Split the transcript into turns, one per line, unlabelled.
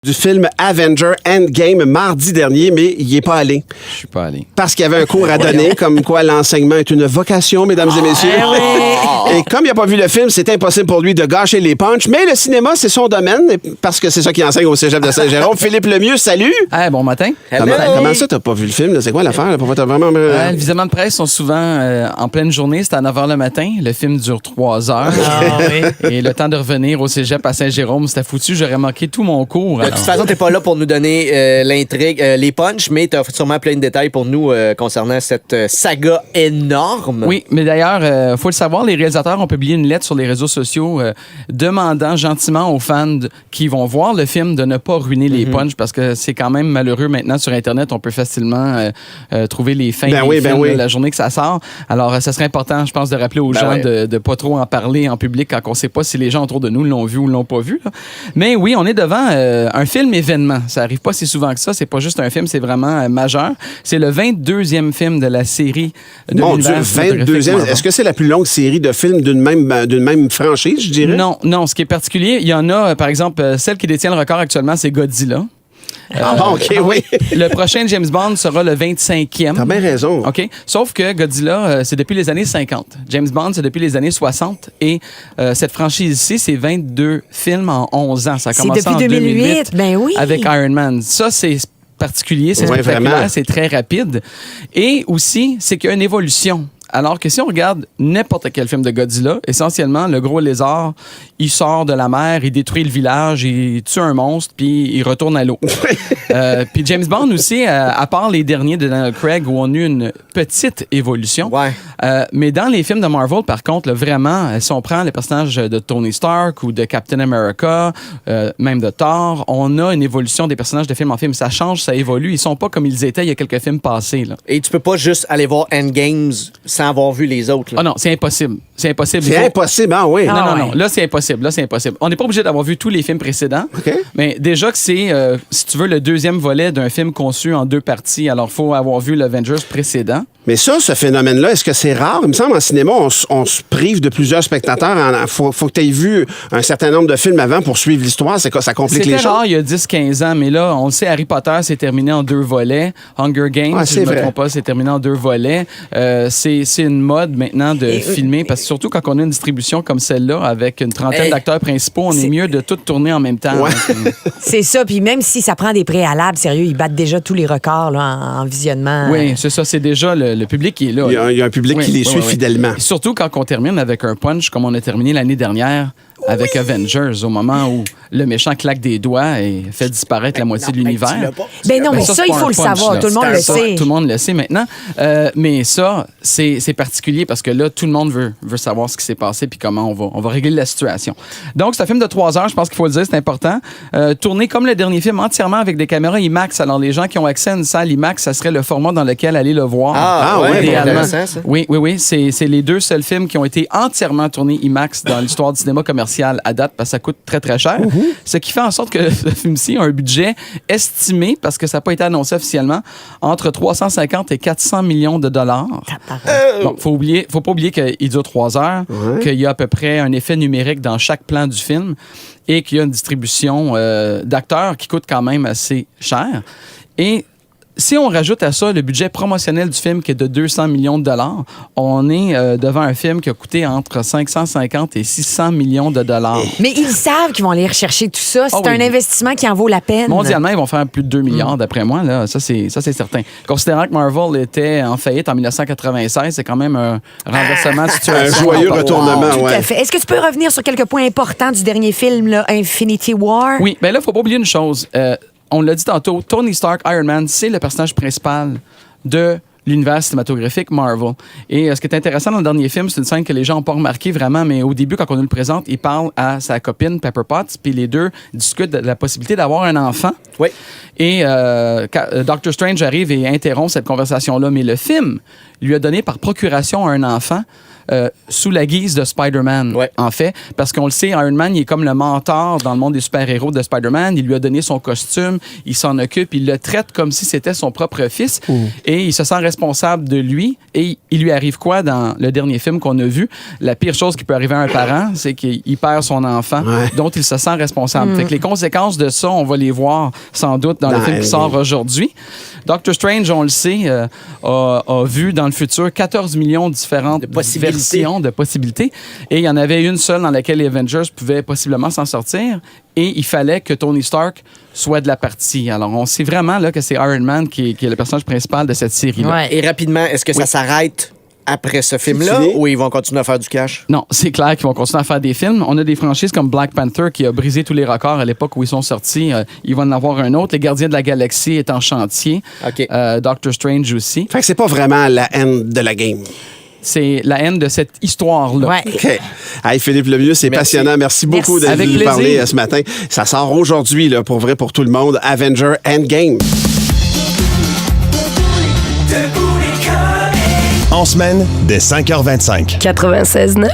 du film Avenger Endgame mardi dernier, mais il n'y est pas allé.
Je suis pas allé.
Parce qu'il y avait un cours à donner, comme quoi l'enseignement est une vocation, mesdames et messieurs. Et comme il n'a pas vu le film, c'est impossible pour lui de gâcher les punchs. Mais le cinéma, c'est son domaine, parce que c'est ça qu'il enseigne au cégep de Saint-Jérôme. Philippe Lemieux, salut!
Hey, bon matin.
Comment ça, t'as pas vu le film? Là? C'est quoi l'affaire? Là? Pourquoi t'as vraiment...
Les visionnements de presse sont souvent en pleine journée. C'est à 9 h le matin. Le film dure 3 heures. Et le temps de revenir au cégep à Saint-Jérôme, c'était foutu. J'aurais manqué tout mon cours.
De toute façon, t'es pas là pour nous donner l'intrigue, les punchs, mais t'as sûrement plein de détails pour nous concernant cette saga énorme.
Oui, mais d'ailleurs, faut le savoir, les réalisateurs ont publié une lettre sur les réseaux sociaux demandant gentiment aux fans qui vont voir le film de ne pas ruiner les punchs parce que c'est quand même malheureux maintenant sur Internet. On peut facilement trouver les fins des films la journée que ça sort. Alors, ça serait important, je pense, de rappeler aux gens de pas trop en parler en public quand on sait pas si les gens autour de nous l'ont vu ou l'ont pas vu. Là. Mais oui, on est devant un film événement. Ça arrive pas si souvent que ça. C'est pas juste un film, c'est vraiment majeur. C'est le 22e film de la série de
Mon Dieu, 22e. Est-ce que c'est la plus longue série de films d'une même franchise, je dirais?
Non. Ce qui est particulier, il y en a, par exemple, celle qui détient le record actuellement, c'est Godzilla.
OK, oui.
Le prochain James Bond sera le 25e.
T'as bien raison.
OK. Sauf que Godzilla, c'est depuis les années 50. James Bond, c'est depuis les années 60. Et cette franchise-ci, c'est 22 films en 11 ans. Ça a commencé en 2008
ben oui.
avec Iron Man. Ça, c'est particulier, c'est spectaculaire, c'est très rapide. Et aussi, c'est qu'il y a une évolution. Alors que si on regarde n'importe quel film de Godzilla, essentiellement, le gros lézard, il sort de la mer, il détruit le village, il tue un monstre, puis il retourne à l'eau. Puis James Bond aussi, à part les derniers de Daniel Craig, où on a eu une petite évolution.
Ouais.
Mais dans les films de Marvel, par contre, là, vraiment, si on prend les personnages de Tony Stark ou de Captain America, même de Thor, on a une évolution des personnages de film en film. Ça change, ça évolue. Ils sont pas comme ils étaient il y a quelques films passés. Là.
Et tu peux pas juste aller voir Endgames sans avoir vu les autres. Là.
Ah non, c'est impossible. C'est impossible.
C'est impossible, hein, oui.
Non. Là, c'est impossible. On n'est pas obligé d'avoir vu tous les films précédents.
OK.
Mais déjà que c'est, si tu veux, le deuxième volet d'un film conçu en 2 parties. Alors, il faut avoir vu l'Avengers précédent.
Mais ça, ce phénomène-là, est-ce que c'est rare? Il me semble, en cinéma, on se prive de plusieurs spectateurs. Faut que tu aies vu un certain nombre de films avant pour suivre l'histoire. Ça complique les choses.
C'était rare il y a 10-15 ans, mais là, on le sait, Harry Potter, c'est terminé en 2 volets. Hunger Games, si je ne me trompe pas, c'est terminé en 2 volets. C'est une mode maintenant de filmer, parce que surtout quand on a une distribution comme celle-là, avec une trentaine d'acteurs principaux, on est mieux de tout tourner en même temps.
Ouais.
C'est ça, puis même si ça prend des préalables, sérieux, ils battent déjà tous les records là, en visionnement.
Oui, c'est ça, c'est déjà le public qui est là.
Il y a un public qui les suit fidèlement.
Surtout quand on termine avec un punch comme on a terminé l'année dernière avec Avengers, au moment où le méchant claque des doigts et fait disparaître la moitié de l'univers.
Ben non, mais ça, il faut le savoir. Tout le monde le sait.
Tout le monde le sait maintenant. Mais ça, c'est particulier parce que là, tout le monde veut savoir ce qui s'est passé puis comment on va régler la situation. Donc, c'est un film de 3 heures, je pense qu'il faut le dire, c'est important. Tourné comme le dernier film, entièrement avec des caméras IMAX. Alors, les gens qui ont accès à une salle IMAX, ça serait le format dans lequel aller le voir.
Idéalement. Ça.
Oui. C'est les 2 seuls films qui ont été entièrement tournés IMAX dans l'histoire du cinéma commercial à date parce que ça coûte très, très cher. Ce qui fait en sorte que le film-ci a un budget estimé, parce que ça n'a pas été annoncé officiellement, entre 350 et 400 millions de dollars. Bon, faut pas oublier qu'il dure 3 heures, qu'il y a à peu près un effet numérique dans chaque plan du film et qu'il y a une distribution d'acteurs qui coûte quand même assez cher. Et si on rajoute à ça le budget promotionnel du film qui est de 200 millions de dollars, on est devant un film qui a coûté entre 550 et 600 millions de dollars.
Mais ils savent qu'ils vont aller rechercher tout ça. C'est un investissement qui en vaut la peine.
Mondialement, ils vont faire plus de 2 milliards, d'après moi. Là. Ça, c'est certain. Considérant que Marvel était en faillite en 1996, c'est quand même un renversement de situation.
Un joyeux retournement,
Tout à fait. Est-ce que tu peux revenir sur quelques points importants du dernier film, là, Infinity War?
Oui, bien là, il ne faut pas oublier une chose. On l'a dit tantôt, Tony Stark, Iron Man, c'est le personnage principal de l'univers cinématographique Marvel. Et ce qui est intéressant dans le dernier film, c'est une scène que les gens n'ont pas remarqué vraiment, mais au début, quand on nous le présente, il parle à sa copine Pepper Potts, puis les deux discutent de la possibilité d'avoir un enfant.
Oui.
Et Doctor Strange arrive et interrompt cette conversation-là. Mais le film lui a donné par procuration un enfant sous la guise de Spider-Man,
Ouais.
en fait. Parce qu'on le sait, Iron Man, il est comme le mentor dans le monde des super-héros de Spider-Man. Il lui a donné son costume, il s'en occupe, il le traite comme si c'était son propre fils. Et il se sent responsable de lui. Et il lui arrive quoi dans le dernier film qu'on a vu? La pire chose qui peut arriver à un parent, c'est qu'il perd son enfant, dont il se sent responsable. Fait que les conséquences de ça, on va les voir sans doute dans le film qui sort aujourd'hui. Doctor Strange, on le sait, a vu dans le futur 14 millions de différentes versions de possibilités. Et il y en avait une seule dans laquelle les Avengers pouvaient possiblement s'en sortir. Et il fallait que Tony Stark soit de la partie. Alors, on sait vraiment là, que c'est Iron Man qui est le personnage principal de cette série-là.
Ouais.
Et rapidement, est-ce que ça s'arrête après ce film-là
fini?
ou ils vont continuer à faire du cash?
Non, c'est clair qu'ils vont continuer à faire des films. On a des franchises comme Black Panther qui a brisé tous les records à l'époque où ils sont sortis. Il va en avoir un autre. Les Gardiens de la Galaxie est en chantier.
OK.
Doctor Strange aussi.
Fait que c'est pas vraiment la haine de la game.
C'est la haine de cette histoire-là.
Ouais.
OK. Hey, Philippe Lemieux, c'est
Merci.
passionnant. Merci beaucoup
Merci.
de
Avec
nous
plaisir.
parler ce matin. Ça sort aujourd'hui, là, pour vrai, pour tout le monde. Avenger Endgame.
En semaine, dès 5h25.
96.9.